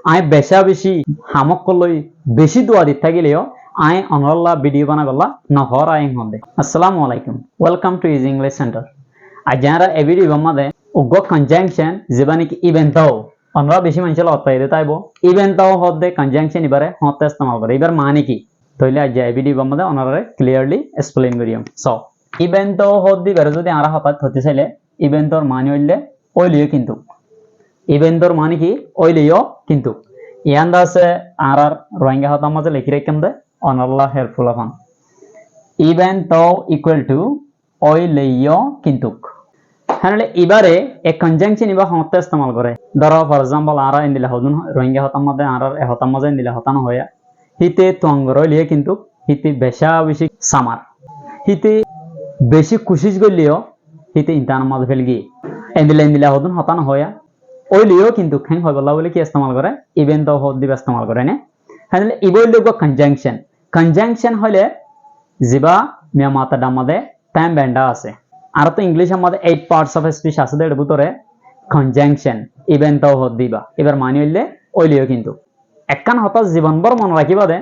I বেশা বেশি হামকলৈ বেশি দোয়া দিত থাকিলেও আই অনরল্লা ভিডিও বানা গল্লা নহর আইন হন্দে। আসসালামু আলাইকুম, welcome to is English centre. আজ যারা এই ভিডিও বামাদে উগ্র কনজাংশন যেবানি কি ইভেন্ট দাও আমরা বেশি মানুষের অর্থাৎ তাইব ইভেন্ট দাও হদে কনজাংশন এবারে হতে ইস্তেমাল করে এবার মানে কি তাইলে আজ এই ভিডিও বামাদে ওনারে ক্লিয়ারলি এক্সপ্লেইন করিম। সো ইভেন্ট দাও হদি বেরে যদি আমরা হঠাৎ হতে চাইলে ইভেন্টর মানে হইলে ওইলিও কিন্তু ইভেন্টর মানে কি ওইলিও কিন্তু ইয়ান্দা আছে আর রোহিঙ্গা হতার মাঝে লিখি রেখেম দে অনল্লা হেল্পফুল হন ইভেন্ট দাও ইকুয়াল টু ওইলিও কিন্তু হ্যাঁ এবারে এক কনজাংশন এবার হতে ইস্তেমাল করে ধরো ফর এক্সাম্পল আর ইন্দিলা হদুন রোহিঙ্গা হতার মধ্যে আর হতার মাঝে ইন্দিলা হতানো হইয়া হিতে তঙ্গর হইলিয়ে কিন্তু হিতে বেশা বেশি সামার হিতে বেশি কুশিস গলিও হিতে ইন্টার মাঝে ফেল গিয়ে ইন্দিলা হদুন হতানো হইয়া ওইলিও কিন্তু হ্যাং হয় বলা বলে কি ইস্তেমাল করে ইভেন্ট দাও হদ দিবা ইস্তেমাল করে না হ্যাঁ ইবইল গো কনজাংশন কনজাংশন হলে জিবা মিয়া মাতা ডামাদে টাইম ব্যান্ডা আছে আর তো ইংলিশ আমাদের 8 পার্টস অফ স্পিচ আছে এর ভিতরে কনজাংশন ইভেন্ট দাও হদ দিবা এবার মানে হইলে ওইলিও কিন্তু একখান হতা জীবনভর মনে রাখিবা দে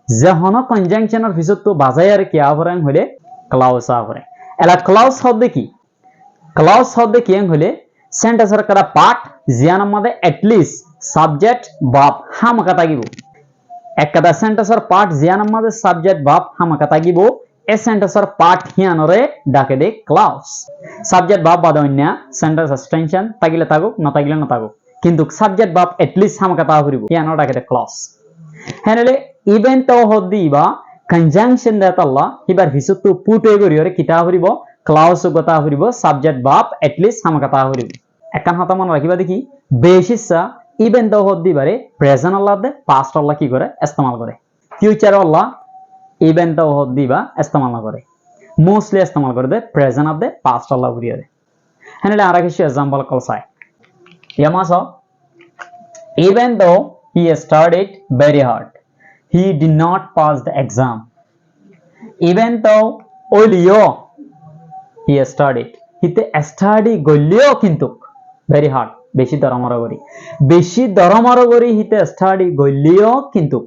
যে হন কনজাংশনের পিছত তো বাজাই আর কি আবরং হলে ক্লাউজ আবরে এলা ক্লাউজ হদ কি ক্লাউজ হদ কি হলে সেন্টেন্সের কাটা পার্ট জিয়ান আমাদের এটলিস্ট সাবজেক্ট ভার্ব হামকা থাকিব একটা সেন্টেন্সের পার্ট জিয়ান আমাদের সাবজেক্ট ভার্ব হামকা থাকিব এ সেন্টেন্সের পার্ট হিয়ানরে ডাকে দে ক্লাউজ সাবজেক্ট ভার্ব বাদ অন্য সেন্টেন্স এক্সটেনশন থাকিলে থাকুক না থাকিলে না থাকুক কিন্তু সাবজেক্ট ভার্ব এটলিস্ট হামকা তা করিব হিয়ানরে ডাকে দে ক্লাউজ হেনলে ইভেন্ট তো হদিবা কনজাংশন দাতাল্লা হিবার ভিসুতু পুটে করিয়রে কিতা করিব ক্লাউজ গতা করিব সাবজেক্ট ভার্ব এটলিস্ট হামকা তা করিব একখান হতা মনে রাখিবা দেখি বেশিসা ইভেন্ট তো হদিবারে প্রেজেন্ট আল্লাহ দে পাস্ট আল্লাহ কি করে ইস্তেমাল করে ফিউচার আল্লাহ ইভেন্ট তো হদিবা ইস্তেমাল না করে মোস্টলি ইস্তেমাল করে the present of the past আল্লাহ করিয়রে হেনলে আর কিছু एग्जांपल কল চাই ইয়ামাস even though he studied very hard he did not pass the exam even though olio he studied hite study golio কিন্তু very hard বেশি দরমার করি hite study golio কিন্তু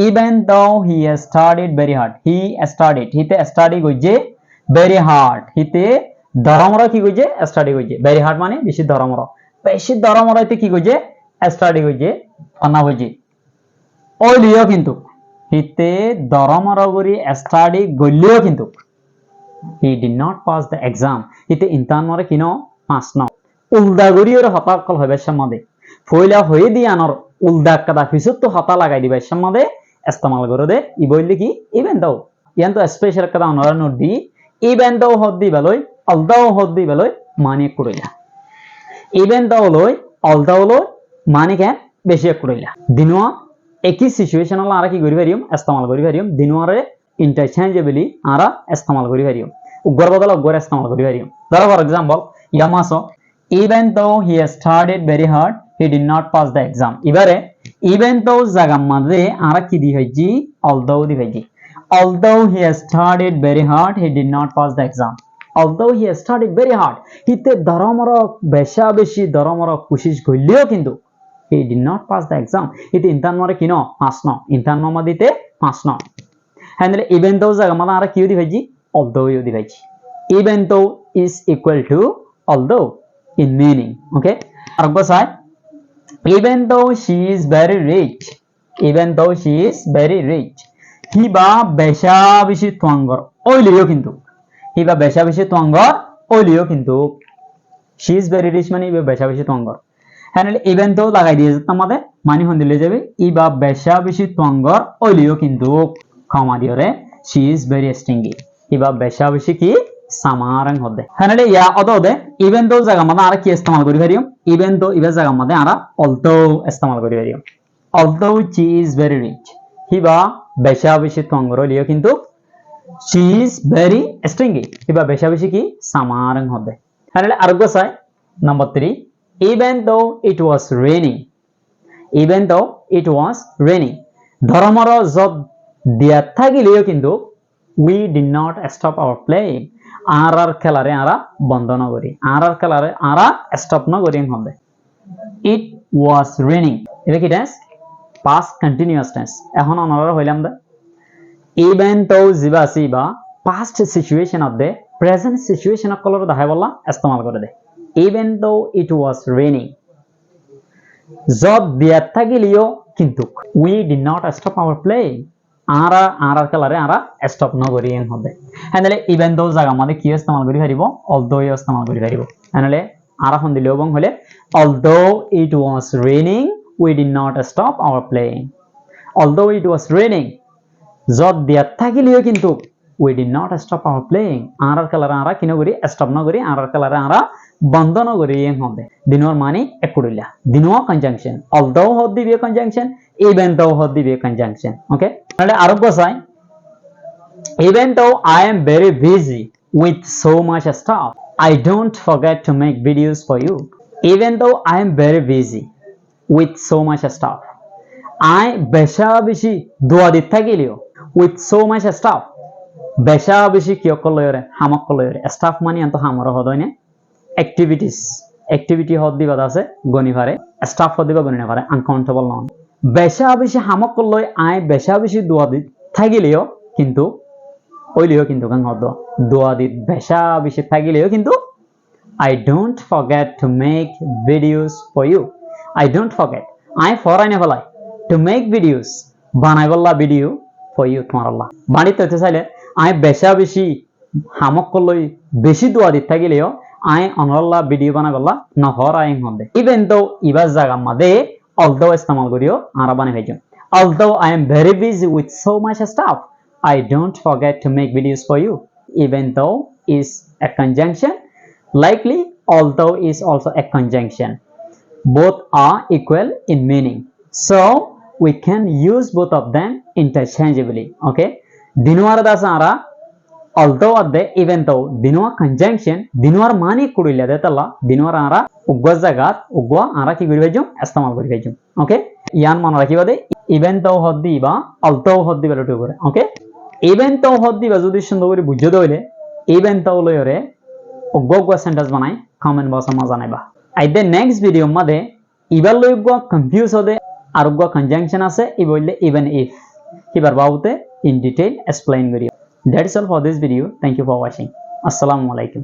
even though he studied very hard he studied hite study গইছে very hard hite দরমার কি গইছে study গইছে very hard মানে বেশি দরমার হইতে কি গইছে study হইছে অনা হইছে ওইলিও কিন্তু হিতে দরমরগরি স্টাডি গলিও কিন্তু he did not pass the exam হিতে ইন্টারনরে কিনো পাস ন উলদা গরিয়র হতাকল হইবে সম্বন্ধে ফইলা হই দিয়ানর উলদা কাদা ফিসুত তো হতা লাগাই দিবে সম্বন্ধে ইস্তেমাল করে দে ই বইলে কি ইভেন্ট দাও ইয়ান তো স্পেশাল কাদা অনরা নোট দি ইভেন্ট দাও হদ দি বেলই অলদাও হদ দি বেলই মানে কইলা ইভেন্ট দাও লই অলদাও লই মানে কে বেশি কইলা দিনুয়া একই সিচুয়েশন আলা আর কি করি পারিম ইস্তেমাল করি পারিম দিনুয়ারে ইন্টারচেঞ্জেবলি আরা ইস্তেমাল করি পারিম উগ্র বদল উগ্র ইস্তেমাল করি পারিম ধরো ফর एग्जांपल ইয়ামাসো even though he studied very hard he did not pass the exam এবারে even though জায়গা মধ্যে আর কি দি হইজি although the হইজি although he studied very hard he did not pass the exam although he studied very hard হিতে দরমর বেশি দরমর কোশিশ কইলেও কিন্তু he did not pass the exam হিতে ইন্টারনরে কিনো pass ন ইন্টারন মদিতে পাস ন হ্যান্ডলে even though জায়গা মধ্যে আর কি দি হইজি although the হইজি even though is equal to although in meaning okay আর বসাই even though she is very rich Hiba বেশি তোয়াঙ্গর ওইলিও কিন্তু হিবা বেশি তোয়াঙ্গর ওইলিও কিন্তু she is very rich মানে হিবা বেশি তোয়াঙ্গর হ্যান্ডলে even though লাগাই দিয়ে আমাদের মানে হন দিলে যাবে হিবা বেশি তোয়াঙ্গর ওইলিও কিন্তু কমা দিওরে she is very stingy Hiba বেশি কি সামারং হদে হ্যানলে ইয়া অদদে ইভেন দো জায়গা মধ্যে আর কি ইস্তেমাল করি পারিম ইভেন দো ইবা জায়গা মধ্যে আর অলদো ইস্তেমাল করি পারিম although she is very rich Hiba বেশি তঙ্গর লিও কিন্তু she is very stingy Hiba বেশি কি সামারং হদে হ্যানলে আর গোসাই number 3 even though it was raining ধর্মর জব দিয়া থাকিলেও কিন্তু we did not stop our playing আর খেলারে আরা বন্ধ না করি আর খেলারে আরা স্টপ না করি হবে it was raining এটা কি টেন্স past continuous tense এখন অনরা হইলাম দে even though জিবা আছে বা past situation of the present situation of color দেখাই বললা ইস্তেমাল করে দে even though it was raining যদ দিয়া থাকিলিও কিন্তু we did not stop our playing আর কালারে আরা স্টপ ন করি এন হবে হ্যাঁ even though জায়গা আমাদের কি ইস্তেমাল করি পারিব although ইস্তেমাল করি পারিব হ্যাঁ আরা ফোন দিলে এবং হলে although it was raining we did not stop our playing although it was raining যদ দিয়া থাকিলিও কিন্তু we did not stop our playing আর কালারে আরা কিনো করি স্টপ ন করি আর কালারে আরা বন্ধ ন করি এন হবে দিনোর মানে একুড়িলা দিনো কনজাংশন although হদ দিবে কনজাংশন even though হদ দিবে কনজাংশন ওকে তাহলে আরো গোছাই even though I am very busy with so much stuff I don't forget to make videos for you even though I am very busy with so much stuff I বেশা বেশি দোয়া দিতে থাকিলিও with so much stuff বেশা বেশি কিয় কলয়রে হামক কলয়রে staff মানে আন্ত হামর হদয়নে activity হদ দিবা আছে গনি পারে স্টাফ হদ দিবা গনি না পারে আনকাউন্টেবল নন বেশা বেশি হামক কলয় আই বেশা বেশি দোয়া দিতে থাকিলিও কিন্তু ওইলিও কিন্তু গান হদ দোয়া দিতে বেশা বেশি থাকিলিও কিন্তু I don't forget to make videos for you I don't forget I ফরাইনে ফলাই to make videos বানাই বললা ভিডিও for you তোমার আল্লাহ বাড়িতে হতে চাইলে I বেশা বেশি হামক কলই বেশি দোয়া দিতে থাকিলেও I অনল্লা ভিডিও বানাই বললা না হরাই হদে even though ইবাস জায়গা মাদে although ইস্তেমাল করিও আরা বানাই ভাইছো although I am very busy with so much stuff I don't forget to make videos for you even though is a conjunction likely although is also a conjunction both are equal in meaning so we can use both of them interchangeably okay dinwar da sara although adde even though dinwa conjunction dinwar mani kudile detalla dinwar ara ugwa jagat ugwa ara ki gori bejum istemal gori bejum okay yan mane rakhibade even though hoddi ba although hoddi belotu kore okay even though hoddi ba jodi sundor kore bujhe doile even though loyore ugwa sentence banai comment box ma janaiba aide next video made ibar loyugwa confuse hode R ugwa conjunction আছে ই বললে even if কিবার বাউতে in detail explain করিও that's all for this video thank you for watching assalamu alaikum